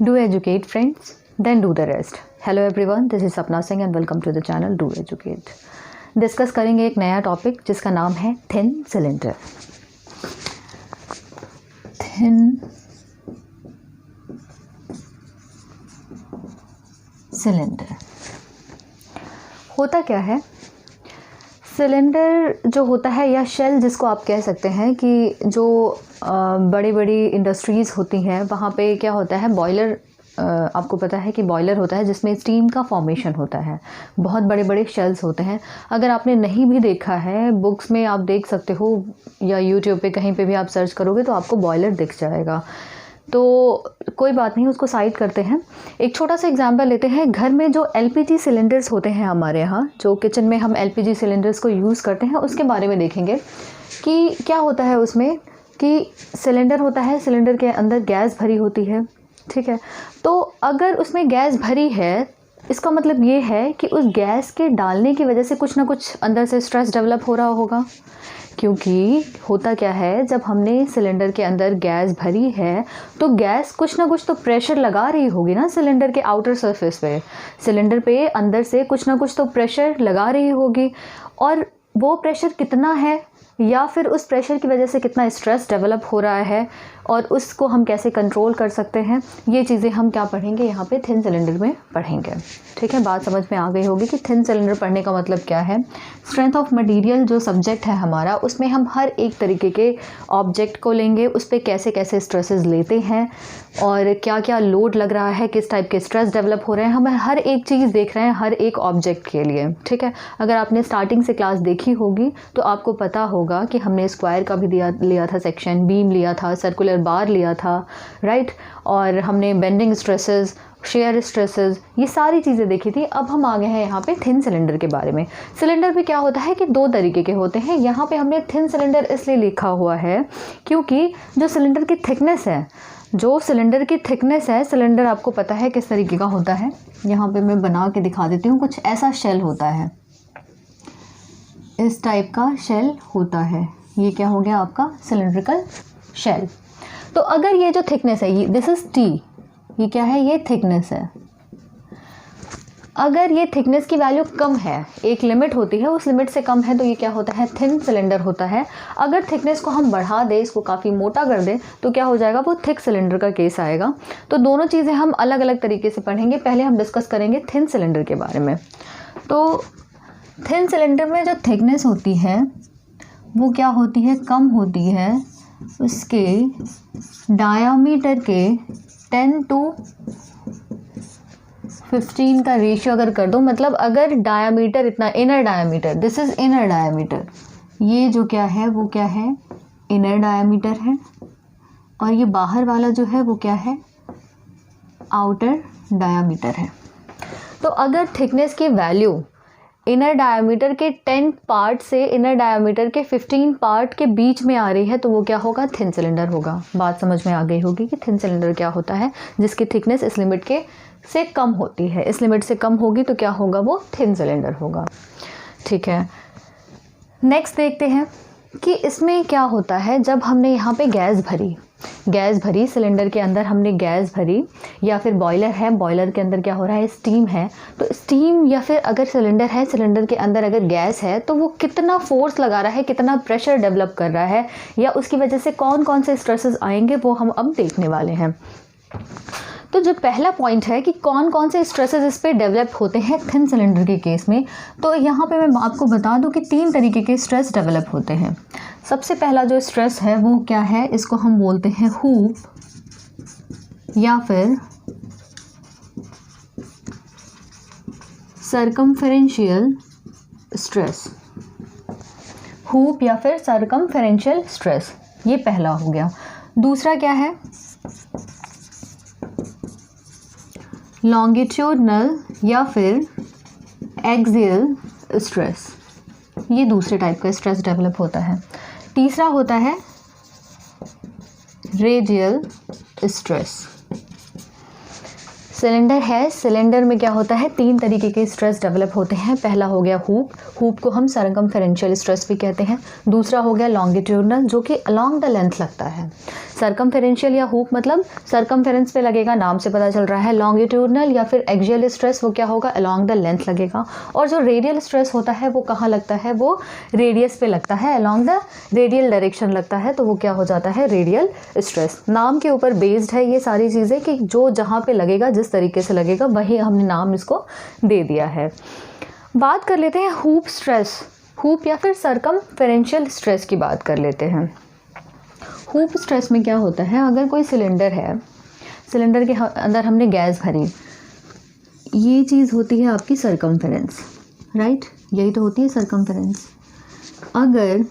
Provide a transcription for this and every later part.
Do educate friends, then do the rest. Hello everyone, this is Sapna Singh and welcome to the channel Do Educate. Discuss करेंगे एक नया topic जिसका नाम है thin cylinder. Thin cylinder होता क्या है? सिलेंडर जो होता है या शेल जिसको आप कह सकते हैं कि जो बड़ी बड़ी इंडस्ट्रीज़ होती हैं वहाँ पे क्या होता है, बॉयलर, आपको पता है कि बॉयलर होता है जिसमें स्टीम का फॉर्मेशन होता है. बहुत बड़े बड़े शेल्स होते हैं. अगर आपने नहीं भी देखा है, बुक्स में आप देख सकते हो या यूट्यूब पे कहीं पे भी आप सर्च करोगे तो आपको बॉयलर दिख जाएगा. तो कोई बात नहीं, उसको साइड करते हैं. एक छोटा सा एग्जांपल लेते हैं. घर में जो एलपीजी सिलेंडर्स होते हैं हमारे यहाँ, जो किचन में हम एलपीजी सिलेंडर्स को यूज़ करते हैं, उसके बारे में देखेंगे कि क्या होता है उसमें. कि सिलेंडर होता है, सिलेंडर के अंदर गैस भरी होती है, ठीक है. तो अगर उसमें गैस भरी है, इसका मतलब ये है कि उस गैस के डालने की वजह से कुछ ना कुछ अंदर से स्ट्रेस डेवलप हो रहा होगा. क्योंकि होता क्या है, जब हमने सिलेंडर के अंदर गैस भरी है तो गैस कुछ ना कुछ तो प्रेशर लगा रही होगी ना सिलेंडर के आउटर सरफेस पे. सिलेंडर पे अंदर से कुछ ना कुछ तो प्रेशर लगा रही होगी. और वो प्रेशर कितना है या फिर उस प्रेशर की वजह से कितना स्ट्रेस डेवलप हो रहा है और उसको हम कैसे कंट्रोल कर सकते हैं, ये चीज़ें हम क्या पढ़ेंगे यहाँ पे थिन सिलेंडर में पढ़ेंगे. ठीक है, बात समझ में आ गई होगी कि थिन सिलेंडर पढ़ने का मतलब क्या है. स्ट्रेंथ ऑफ मटेरियल जो सब्जेक्ट है हमारा, उसमें हम हर एक तरीके के ऑब्जेक्ट को लेंगे, उस पर कैसे कैसे स्ट्रेसेस लेते हैं और क्या क्या लोड लग रहा है, किस टाइप के स्ट्रेस डेवलप हो रहे हैं, हम हर एक चीज़ देख रहे हैं हर एक ऑब्जेक्ट के लिए. ठीक है, अगर आपने स्टार्टिंग से क्लास देखी होगी तो आपको पता होगा कि हमने स्क्वायर का भी लिया था सेक्शन, बीम लिया था, सर्कुलर बार लिया था, राइट. और हमने बेंडिंग स्ट्रेसेस, शेयर स्ट्रेसेस, ये सारी चीज़ें देखी थी. अब हम आ गए हैं यहाँ पे थिन सिलेंडर के बारे में. सिलेंडर भी क्या होता है कि दो तरीके के होते हैं. यहाँ पे हमने थिन सिलेंडर इसलिए लिखा हुआ है क्योंकि जो सिलेंडर की थिकनेस है, सिलेंडर आपको पता है किस तरीके का होता है. यहाँ पे मैं बना के दिखा देती हूँ. कुछ ऐसा शेल होता है, इस टाइप का शेल होता है. ये क्या हो गया आपका सिलेंड्रिकल शेल. तो अगर ये जो थिकनेस है, दिस इज़ टी, ये क्या है, ये थिकनेस है. अगर ये थिकनेस की वैल्यू कम है, एक लिमिट होती है, उस लिमिट से कम है, तो ये क्या होता है, थिन सिलेंडर होता है. अगर थिकनेस को हम बढ़ा दें, इसको काफ़ी मोटा कर दें, तो क्या हो जाएगा, वो थिक सिलेंडर का केस आएगा. तो दोनों चीज़ें हम अलग अलग तरीके से पढ़ेंगे. पहले हम डिस्कस करेंगे थिन सिलेंडर के बारे में. तो थिन सिलेंडर में जो थिकनेस होती है वो क्या होती है, कम होती है. उसके डायामीटर के 10:15 का रेशियो अगर कर दो, मतलब अगर डायामीटर इतना, inner diameter, this is inner diameter, ये जो क्या है वो क्या है, इनर डायामीटर है. और ये बाहर वाला जो है वो क्या है, आउटर डायामीटर है. तो अगर थिकनेस की वैल्यू इनर डायामीटर के 10 पार्ट से इनर डायामीटर के 15 पार्ट के बीच में आ रही है, तो वो क्या होगा, थिन सिलेंडर होगा. बात समझ में आ गई होगी कि थिन सिलेंडर क्या होता है, जिसकी थिकनेस इस लिमिट के से कम होती है. इस लिमिट से कम होगी तो क्या होगा, वो थिन सिलेंडर होगा. ठीक है, नेक्स्ट देखते हैं कि इसमें क्या होता है. जब हमने यहाँ पे गैस भरी सिलेंडर के अंदर, हमने गैस भरी, या फिर बॉयलर है, बॉयलर के अंदर क्या हो रहा है, स्टीम है. तो स्टीम या फिर अगर सिलेंडर है, सिलेंडर के अंदर अगर गैस है, तो वो कितना फोर्स लगा रहा है, कितना प्रेशर डेवलप कर रहा है, या उसकी वजह से कौन कौन से स्ट्रेसेस आएंगे, वो हम अब देखने वाले हैं. तो जो पहला पॉइंट है कि कौन कौन से स्ट्रेसेस इस पे डेवलप होते हैं थिन सिलेंडर के केस में, तो यहाँ पे मैं आपको बता दूं कि 3 तरीके के स्ट्रेस डेवलप होते हैं. सबसे पहला जो स्ट्रेस है वो क्या है, इसको हम बोलते हैं हूप या फिर सर्कमफेरेंशियल स्ट्रेस. हूप या फिर सर्कमफेरेंशियल स्ट्रेस, ये पहला हो गया. दूसरा क्या है, लॉन्गिट्यूडनल या फिर एक्सियल स्ट्रेस. ये दूसरे टाइप का स्ट्रेस डेवलप होता है. तीसरा होता है रेडियल स्ट्रेस. सिलेंडर है, सिलेंडर में क्या होता है, 3 तरीके के स्ट्रेस डेवलप होते हैं। पहला हो गया हूप, हूप को हम सरकमफेरेंशियल स्ट्रेस भी कहते हैं। दूसरा हो गया लॉन्गिट्यूडनल, जो कि अलोंग द लेंथ लगता है। सरकमफेरेंशियल या हूप मतलब सरकमफेरेंस पे लगेगा, नाम से पता चल रहा है। लॉन्गिट्यूडनल या फिर एक्सियल स्ट्रेस वो क्या होगा, अलोंग द लेंथ लगेगा। और जो रेडियल स्ट्रेस होता है वो कहाँ लगता है, वो रेडियस पे लगता है, अलोंग द रेडियल डायरेक्शन लगता है, तो वो क्या हो जाता है, रेडियल स्ट्रेस। नाम के ऊपर बेस्ड है ये सारी चीज़ें कि जो जहाँ पे लगेगा, जिस तरीके से लगेगा, वही हमने नाम इसको दे दिया है। बात कर लेते हैं हूप स्ट्रेस, हूप या फिर सरकमफेरेंशियल स्ट्रेस की बात कर लेते हैं। हूप स्ट्रेस में क्या होता है, अगर कोई सिलेंडर है, सिलेंडर के अंदर हमने गैस भरी, ये चीज़ होती है आपकी सरकमफेरेंस, राइट, यही तो होती है सरकमफेरेंस। अगर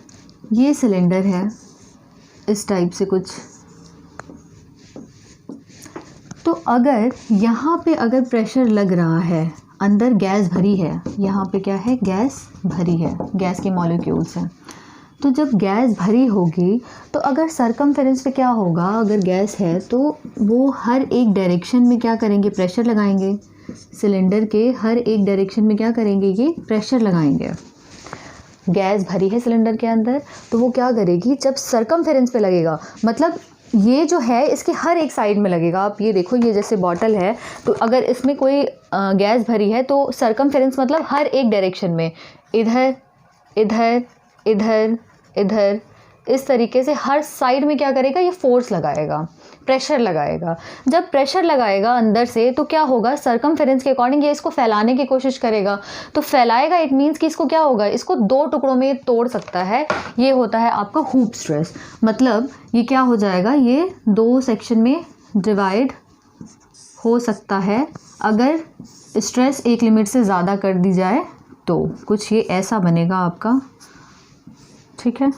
ये सिलेंडर है इस टाइप से कुछ, तो अगर यहाँ पे अगर प्रेशर लग रहा है, अंदर गैस भरी है, यहाँ पे क्या है, गैस भरी है, गैस के मॉलिक्यूल्स हैं, तो जब गैस भरी होगी तो अगर सरकमफेरेंस पे क्या होगा, अगर गैस है तो वो हर एक डायरेक्शन में क्या करेंगे, प्रेशर लगाएंगे। सिलेंडर के हर एक डायरेक्शन में क्या करेंगे, ये प्रेशर लगाएंगे। गैस भरी है सिलेंडर के अंदर, तो वो क्या करेगी, जब सरकमफेरेंस पे लगेगा, मतलब ये जो है इसके हर एक साइड में लगेगा। आप ये देखो, ये जैसे बॉटल है, तो अगर इसमें कोई गैस भरी है तो सरकमफेरेंस मतलब हर एक डायरेक्शन में, इधर इधर इधर इधर, इस तरीके से हर साइड में क्या करेगा, ये फोर्स लगाएगा, प्रेशर लगाएगा। जब प्रेशर लगाएगा अंदर से तो क्या होगा, सरकमफेरेंस के अकॉर्डिंग ये इसको फैलाने की कोशिश करेगा, तो फैलाएगा, इट मीन्स कि इसको क्या होगा, इसको 2 टुकड़ों में तोड़ सकता है। ये होता है आपका हूप स्ट्रेस, मतलब ये क्या हो जाएगा, ये 2 सेक्शन में डिवाइड हो सकता है अगर स्ट्रेस एक लिमिट से ज़्यादा कर दी जाए तो। कुछ ये ऐसा बनेगा आपका, ठीक है,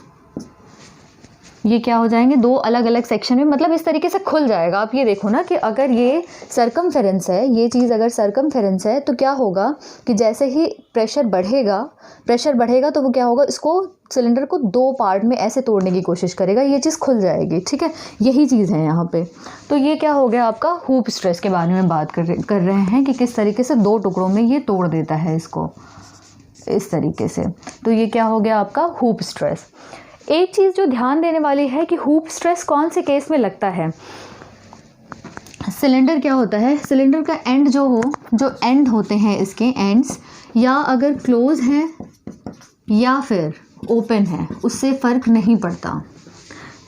ये क्या हो जाएंगे, 2 अलग अलग सेक्शन में, मतलब इस तरीके से खुल जाएगा। आप ये देखो ना कि अगर ये सरकमफेरेंस है, ये चीज़ अगर सरकमफेरेंस है तो क्या होगा कि जैसे ही प्रेशर बढ़ेगा तो वो क्या होगा, इसको सिलेंडर को 2 पार्ट में ऐसे तोड़ने की कोशिश करेगा, ये चीज़ खुल जाएगी, ठीक है, यही चीज़ है यहाँ पे। तो ये क्या हो गया आपका हूप स्ट्रेस के बारे में बात कर रहे हैं कि किस तरीके से 2 टुकड़ों में ये तोड़ देता है इसको, इस तरीके से। तो ये क्या हो गया आपका हूप स्ट्रेस। एक चीज़ जो ध्यान देने वाली है कि हूप स्ट्रेस कौन से केस में लगता है। सिलेंडर क्या होता है, सिलेंडर का एंड जो एंड होते हैं, इसके एंड्स या अगर क्लोज हैं या फिर ओपन है, उससे फ़र्क नहीं पड़ता।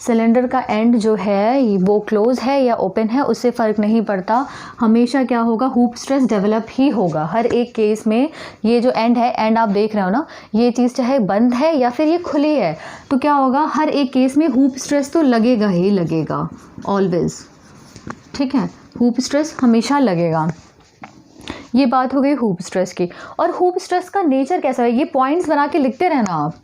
सिलेंडर का एंड जो है वो क्लोज है या ओपन है, उससे फ़र्क नहीं पड़ता, हमेशा क्या होगा, हूप स्ट्रेस डेवलप ही होगा हर एक केस में। ये जो एंड है, एंड आप देख रहे हो ना, ये चीज़ चाहे बंद है या फिर ये खुली है, तो क्या होगा, हर एक केस में हूप स्ट्रेस तो लगेगा ही लगेगा, ऑलवेज, ठीक है, हूप स्ट्रेस हमेशा लगेगा। ये बात हो गई हूप स्ट्रेस की। और हूप स्ट्रेस का नेचर कैसा है, ये पॉइंट्स बना के लिखते रहना आप।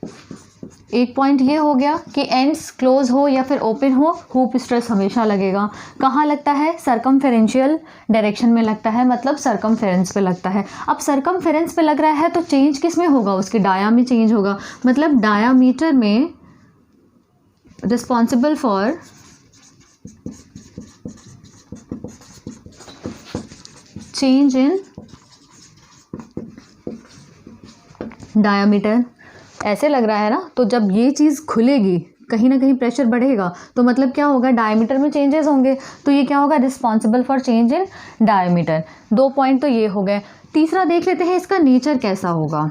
एक पॉइंट ये हो गया कि एंड्स क्लोज हो या फिर ओपन हो, हूप स्ट्रेस हमेशा लगेगा। कहाँ लगता है, सरकमफेरेंशियल डायरेक्शन में लगता है, मतलब सरकमफेरेंस पे लगता है। अब सरकमफेरेंस पे लग रहा है तो चेंज किस में होगा, उसके डाया में चेंज होगा, मतलब डायामीटर में responsible for change in diameter, ऐसे लग रहा है ना। तो जब ये चीज़ खुलेगी, कहीं ना कहीं प्रेशर बढ़ेगा, तो मतलब क्या होगा, डायमीटर में चेंजेस होंगे, तो ये क्या होगा, responsible for change in diameter. 2 point तो ये हो गए। तीसरा देख लेते हैं इसका नेचर कैसा होगा।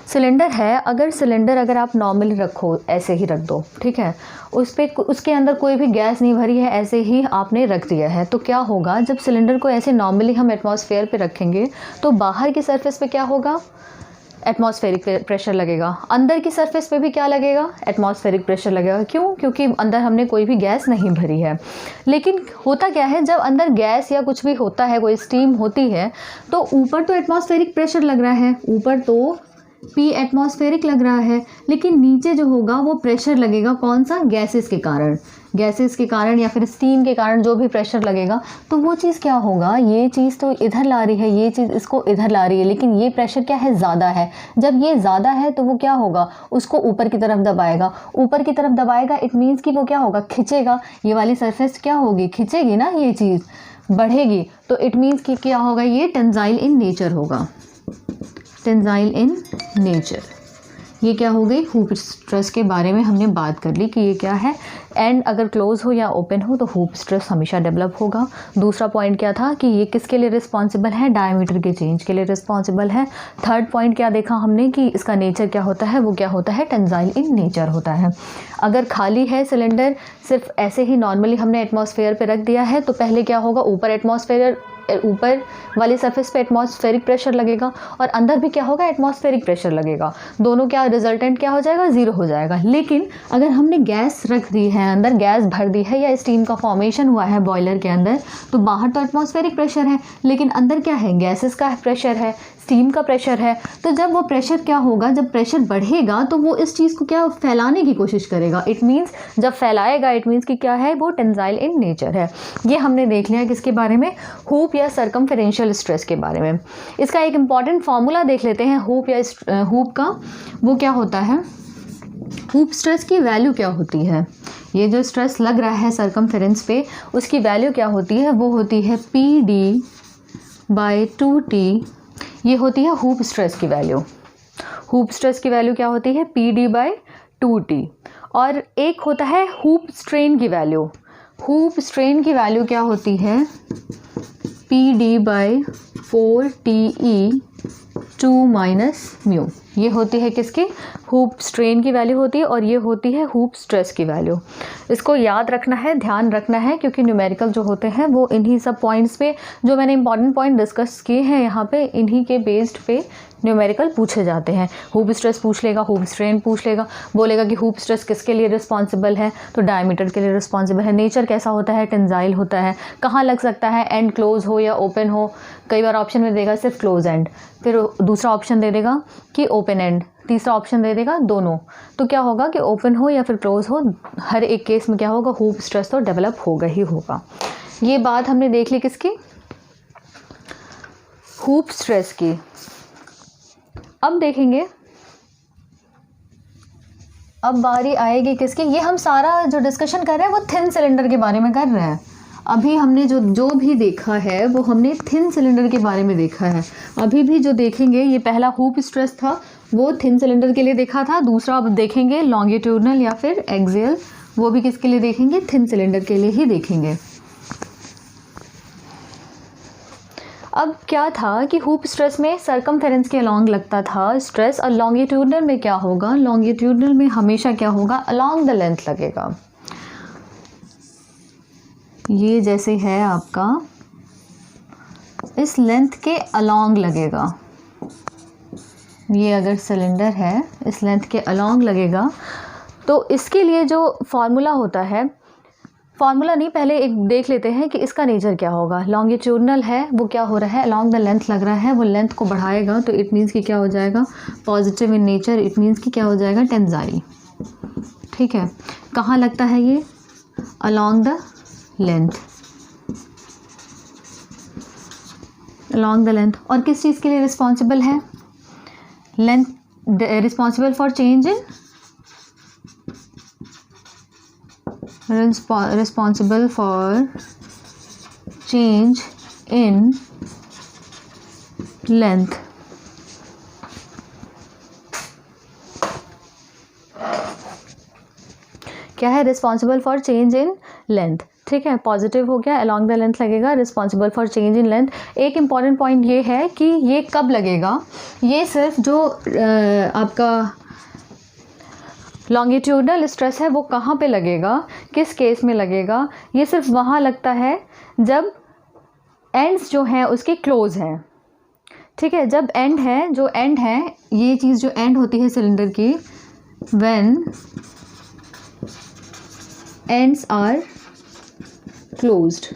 सिलेंडर है, अगर सिलेंडर अगर आप नॉर्मली रखो, ऐसे ही रख दो, ठीक है, उसके अंदर कोई भी गैस नहीं भरी है, ऐसे ही आपने रख दिया है, तो क्या होगा, जब सिलेंडर को ऐसे नॉर्मली हम एटमॉस्फेयर पे रखेंगे तो बाहर की सरफेस पे क्या होगा, एटमॉस्फेरिक प्रेशर लगेगा। अंदर की सरफेस पे भी क्या लगेगा, एटमॉस्फेरिक प्रेशर लगेगा। क्यों, क्योंकि अंदर हमने कोई भी गैस नहीं भरी है। लेकिन होता क्या है, जब अंदर गैस या कुछ भी होता है, कोई स्टीम होती है, तो ऊपर तो एटमॉस्फेरिक प्रेशर लग रहा है, ऊपर तो P एटमॉस्फेरिक लग रहा है, लेकिन नीचे जो होगा वो प्रेशर लगेगा, कौन सा, गैसेस के कारण या फिर स्टीम के कारण जो भी प्रेशर लगेगा, तो वो चीज़ क्या होगा, ये चीज़ तो इधर ला रही है, ये चीज़ इसको इधर ला रही है, लेकिन ये प्रेशर क्या है, ज़्यादा है। जब ये ज़्यादा है तो वो क्या होगा, उसको ऊपर की तरफ दबाएगा, ऊपर की तरफ दबाएगा, इट मीन्स कि वो क्या होगा, खिंचेगा, ये वाली सरफेस क्या होगी, खिंचेगी ना ये चीज़, बढ़ेगी तो इट मीन्स कि क्या होगा, ये टेंसाइल इन नेचर होगा, टेंसाइल इन नेचर। ये क्या हो गई, हूप स्ट्रेस के बारे में हमने बात कर ली कि ये क्या है, एंड अगर क्लोज हो या ओपन हो तो हूप स्ट्रेस हमेशा डेवलप होगा। दूसरा पॉइंट क्या था कि ये किसके लिए रिस्पॉन्सिबल है, डायमीटर के चेंज के लिए रिस्पॉन्सिबल है। थर्ड पॉइंट क्या देखा हमने कि इसका नेचर क्या होता है, वो क्या होता है, टेंसाइल इन नेचर होता है। अगर खाली है सिलेंडर, सिर्फ ऐसे ही नॉर्मली हमने एटमॉस्फेयर पे रख दिया है, तो पहले क्या होगा, ऊपर वाली सरफेस पे एटमॉस्फेरिक प्रेशर लगेगा और अंदर भी क्या होगा, एटमॉस्फेरिक प्रेशर लगेगा, दोनों क्या रिजल्टेंट क्या हो जाएगा, ज़ीरो हो जाएगा। लेकिन अगर हमने गैस रख दी है अंदर, गैस भर दी है या स्टीम का फॉर्मेशन हुआ है बॉयलर के अंदर, तो बाहर तो एटमॉस्फेरिक प्रेशर है लेकिन अंदर क्या है, गैसेस का प्रेशर है, स्टीम का प्रेशर है। तो जब वो प्रेशर क्या होगा, जब प्रेशर बढ़ेगा तो वो इस चीज़ को क्या फैलाने की कोशिश करेगा। इट मीन्स जब फैलाएगा इट मीन्स कि क्या है, वो टेंसाइल इन नेचर है। ये हमने देख लिया किसके बारे में, हूप या सरकमफेरेंशियल स्ट्रेस के बारे में। इसका एक इम्पॉर्टेंट फार्मूला देख लेते हैं हूप या हूप का। वो क्या होता है, हूप स्ट्रेस की वैल्यू क्या होती है, ये जो स्ट्रेस लग रहा है सरकमफेरेंस पे उसकी वैल्यू क्या होती है, वो होती है PD/2T। ये होती है हूप स्ट्रेस की वैल्यू। हूप स्ट्रेस की वैल्यू क्या होती है, PD/2T। और एक होता है हूप स्ट्रेन की वैल्यू। हूप स्ट्रेन की वैल्यू क्या होती है, PD/4TE2 - ये होती है किसकी, हूप स्ट्रेन की वैल्यू होती है और ये होती है हूप स्ट्रेस की वैल्यू। इसको याद रखना है, ध्यान रखना है, क्योंकि न्यूमेरिकल जो होते हैं वो इन्हीं सब पॉइंट्स पे, जो मैंने इंपॉर्टेंट पॉइंट डिस्कस किए हैं यहाँ पे, इन्हीं के बेस्ड पे न्यूमेरिकल पूछे जाते हैं। हूप स्ट्रेस पूछ लेगा, हूप स्ट्रेन पूछ लेगा, बोलेगा कि हूप स्ट्रेस किसके लिए रिस्पॉन्सिबल है, तो डायमीटर के लिए रिस्पॉन्सिबल है। नेचर कैसा होता है, टेंसाइल होता है। कहाँ लग सकता है, एंड क्लोज हो या ओपन हो। कई बार ऑप्शन में देगा सिर्फ क्लोज एंड, फिर दूसरा ऑप्शन दे देगा कि ओपन एंड, तीसरा ऑप्शन दे देगा दोनों। तो क्या होगा कि ओपन हो या फिर क्लोज हो, हर एक केस में क्या होगा, हूप स्ट्रेस तो डेवलप होगा ही होगा। ये बात हमने देख ली किसकी, हूप स्ट्रेस की। अब देखेंगे, अब बारी आएगी किसकी, ये हम सारा जो डिस्कशन कर रहे हैं वो थिन सिलेंडर के बारे में कर रहे हैं। अभी हमने जो भी देखा है वो हमने थिन सिलेंडर के बारे में देखा है। अभी भी जो देखेंगे, ये पहला हूप स्ट्रेस था वो थिन सिलेंडर के लिए देखा था, दूसरा अब देखेंगे लॉन्गिट्यूडनल या फिर एक्सियल, वो भी किसके लिए देखेंगे, थिन सिलेंडर के लिए ही देखेंगे। अब क्या था कि हूप स्ट्रेस में सरकमफेरेंस के अलॉन्ग लगता था स्ट्रेस, और लॉन्गिट्यूडनल में क्या होगा, लॉन्गिट्यूडनल में हमेशा क्या होगा, अलॉन्ग द लेंथ लगेगा। ये जैसे है आपका, इस लेंथ के अलॉन्ग लगेगा। ये अगर सिलेंडर है, इस लेंथ के अलॉन्ग लगेगा। तो इसके लिए जो फार्मूला होता है, फार्मूला नहीं, पहले एक देख लेते हैं कि इसका नेचर क्या होगा। लॉन्गिट्यूडनल है, वो क्या हो रहा है, अलॉन्ग द लेंथ लग रहा है, वो लेंथ को बढ़ाएगा तो इट मीन्स कि क्या हो जाएगा, positive in nature, it means कि क्या हो जाएगा, टेंसाइल। ठीक है, कहाँ लगता है ये, along the length, along the length. और किस चीज़ के लिए रिस्पॉन्सिबल है, length responsible for change in, responsible for change in length। क्या है, responsible for change in length. ठीक है, पॉजिटिव हो गया, अलॉन्ग द लेंथ लगेगा, responsible for change in length. एक इम्पॉर्टेंट पॉइंट ये है कि ये कब लगेगा, ये सिर्फ जो आपका लॉन्गिट्यूडनल स्ट्रेस है वो कहाँ पे लगेगा, किस केस में लगेगा, ये सिर्फ वहाँ लगता है जब एंड्स जो हैं उसके क्लोज हैं। ठीक है, जब एंड है, जो एंड है, ये चीज़ जो एंड होती है सिलेंडर की, व्हेन एंड्स आर क्लोज्ड,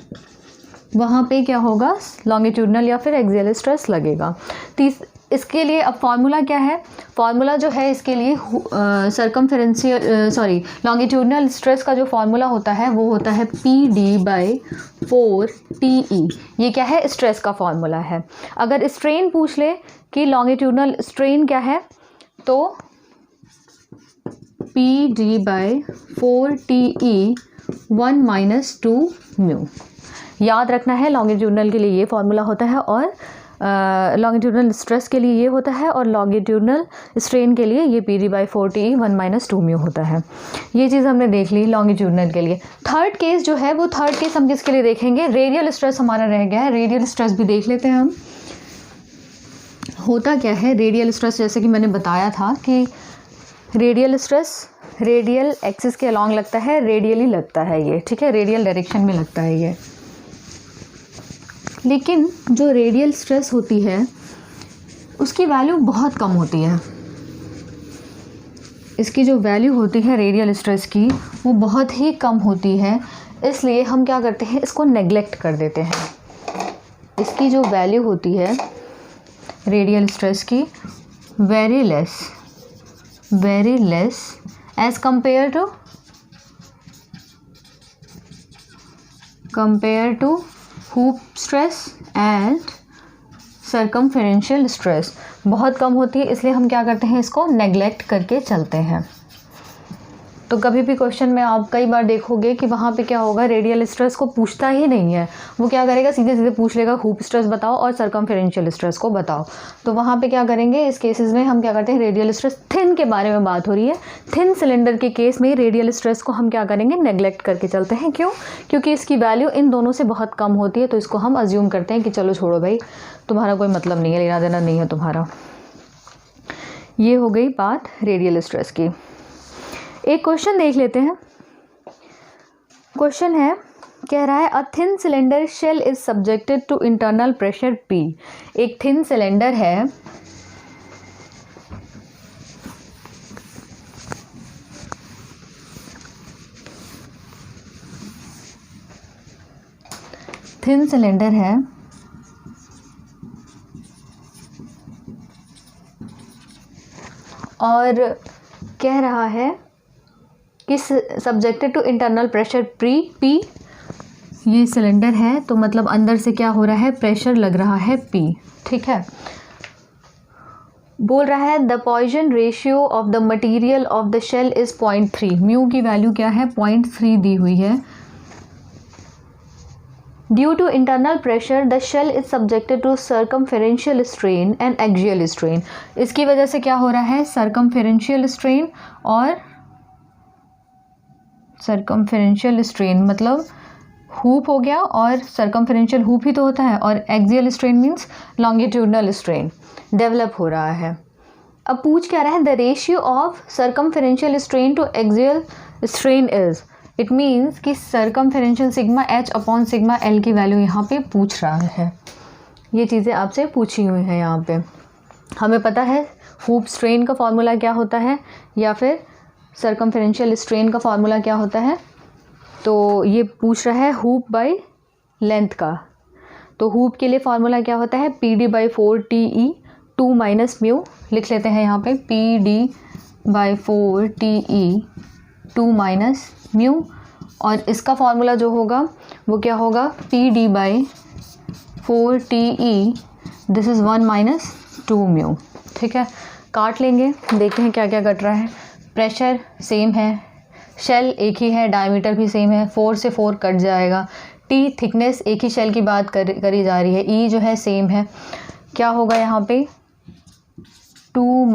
वहाँ पे क्या होगा, लॉन्गिट्यूडनल या फिर एक्सियल स्ट्रेस लगेगा। इसके लिए अब फार्मूला क्या है, फार्मूला जो है इसके लिए लॉन्गिट्यूडनल स्ट्रेस का जो फार्मूला होता है वो होता है PD/4TE। ये क्या है, स्ट्रेस का फार्मूला है। अगर स्ट्रेन पूछ ले कि लॉन्गिट्यूडनल स्ट्रेन क्या है, तो PD/4TE 1 - 2 μ। याद रखना है, लॉन्गिट्यूडनल के लिए ये फॉर्मूला होता है और लॉन्गिट्यूडनल स्ट्रेस के लिए ये होता है और लॉन्गिट्यूडनल स्ट्रेन के लिए ये PD/4TE 1 - 2 म्यू होता है। ये चीज़ हमने देख ली लॉन्गिट्यूडनल के लिए। थर्ड केस जो है वो थर्ड केस हम किसके लिए देखेंगे, रेडियल स्ट्रेस हमारा रह गया है। रेडियल स्ट्रेस भी देख लेते हैं हम। होता क्या है रेडियल स्ट्रेस, जैसे कि मैंने बताया था कि रेडियल स्ट्रेस रेडियल एक्सिस के अलॉन्ग लगता है, रेडियली लगता है ये, ठीक है, रेडियल डायरेक्शन में लगता है ये। लेकिन जो रेडियल स्ट्रेस होती है उसकी वैल्यू बहुत कम होती है। इसकी जो वैल्यू होती है रेडियल स्ट्रेस की वो बहुत ही कम होती है, इसलिए हम क्या करते हैं, इसको नेग्लेक्ट कर देते हैं। इसकी जो वैल्यू होती है रेडियल स्ट्रेस की very less as compare to hoop stress and circumferential stress, बहुत कम होती है, इसलिए हम क्या करते हैं, इसको नेग्लेक्ट करके चलते हैं। तो कभी भी क्वेश्चन में आप कई बार देखोगे कि वहाँ पे क्या होगा, रेडियल स्ट्रेस को पूछता ही नहीं है, वो क्या करेगा, सीधे सीधे पूछ लेगा हूप स्ट्रेस बताओ और सर्कमफेरेंशियल स्ट्रेस को बताओ। तो वहाँ पे क्या करेंगे, इस केसेस में हम क्या करते हैं, रेडियल स्ट्रेस थिन के बारे में बात हो रही है, थिन सिलेंडर के केस में रेडियल स्ट्रेस को हम क्या करेंगे, नेग्लेक्ट करके चलते हैं। क्यों? क्योंकि इसकी वैल्यू इन दोनों से बहुत कम होती है, तो इसको हम अज्यूम करते हैं कि चलो छोड़ो भाई, तुम्हारा कोई मतलब नहीं है, लेना देना नहीं है तुम्हारा। ये हो गई बात रेडियल स्ट्रेस की। एक क्वेश्चन देख लेते हैं। क्वेश्चन है, कह रहा है a thin cylinder shell is subjected to internal pressure P। एक थिन सिलेंडर है, थिन सिलेंडर है और कह रहा है कि subjected to internal pressure P। ये सिलेंडर है तो मतलब अंदर से क्या हो रहा है, प्रेशर लग रहा है P, ठीक है। बोल रहा है the Poisson ratio of the material of the shell is 0.3। Mu की वैल्यू क्या है, 0.3 दी हुई है। Due to internal pressure the shell is subjected to circumferential strain and axial strain. इसकी वजह से क्या हो रहा है, सर्कमफेरेंशियल स्ट्रेन और सर्कमफेरेंशियल स्ट्रेन मतलब हूप हो गया, और सर्कमफेरेंशियल हूप ही तो होता है, और axial strain means longitudinal strain develop हो रहा है। अब पूछ क्या रहा है, the ratio of circumferential strain to axial strain is, it means कि circumferential sigma H upon sigma L की वैल्यू यहाँ पे पूछ रहा है। ये चीज़ें आपसे पूछी हुई हैं यहाँ पे। हमें पता है हूप स्ट्रेन का फॉर्मूला क्या होता है, या फिर सर्कमफेरेंशियल स्ट्रेन का फॉर्मूला क्या होता है। तो ये पूछ रहा है हूप बाय लेंथ का, तो हूप के लिए फॉर्मूला क्या होता है, PD/4TE 2 - म्यू। लिख लेते हैं यहाँ पे PD/4TE 2 - म्यू, और इसका फॉर्मूला जो होगा वो क्या होगा, PD/4TE दिस इज़ 1 - 2 म्यू, ठीक है। काट लेंगे, देखते हैं क्या क्या कट रहा है। प्रेशर सेम है, शेल एक ही है, डायमीटर भी सेम है, 4 से 4 कट जाएगा। T थिकनेस एक ही शेल की बात करी जा रही है, E जो है सेम है। क्या होगा यहाँ पे 2 -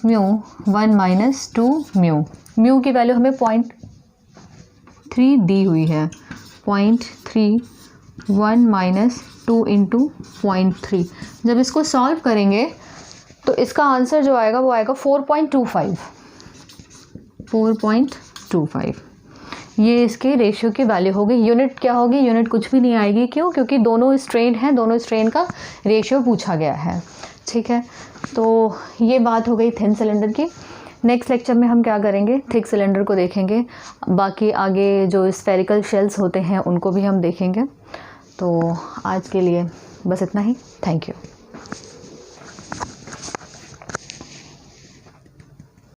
म्यू 1 - 2 म्यू। म्यू की वैल्यू हमें 0.3 दी हुई है, 0.3 1 - 2 × 0.3। जब इसको सॉल्व करेंगे तो इसका आंसर जो आएगा वो आएगा 4.25। ये इसके रेशियो की वैल्यू होगी। यूनिट क्या होगी, यूनिट कुछ भी नहीं आएगी। क्यों? क्योंकि दोनों स्ट्रेन हैं, दोनों स्ट्रेन का रेशियो पूछा गया है, ठीक है। तो ये बात हो गई थिन सिलेंडर की। नेक्स्ट लेक्चर में हम क्या करेंगे, थिक सिलेंडर को देखेंगे, बाकी आगे जो स्फेरिकल शेल्स होते हैं उनको भी हम देखेंगे। तो आज के लिए बस इतना ही। Thank you.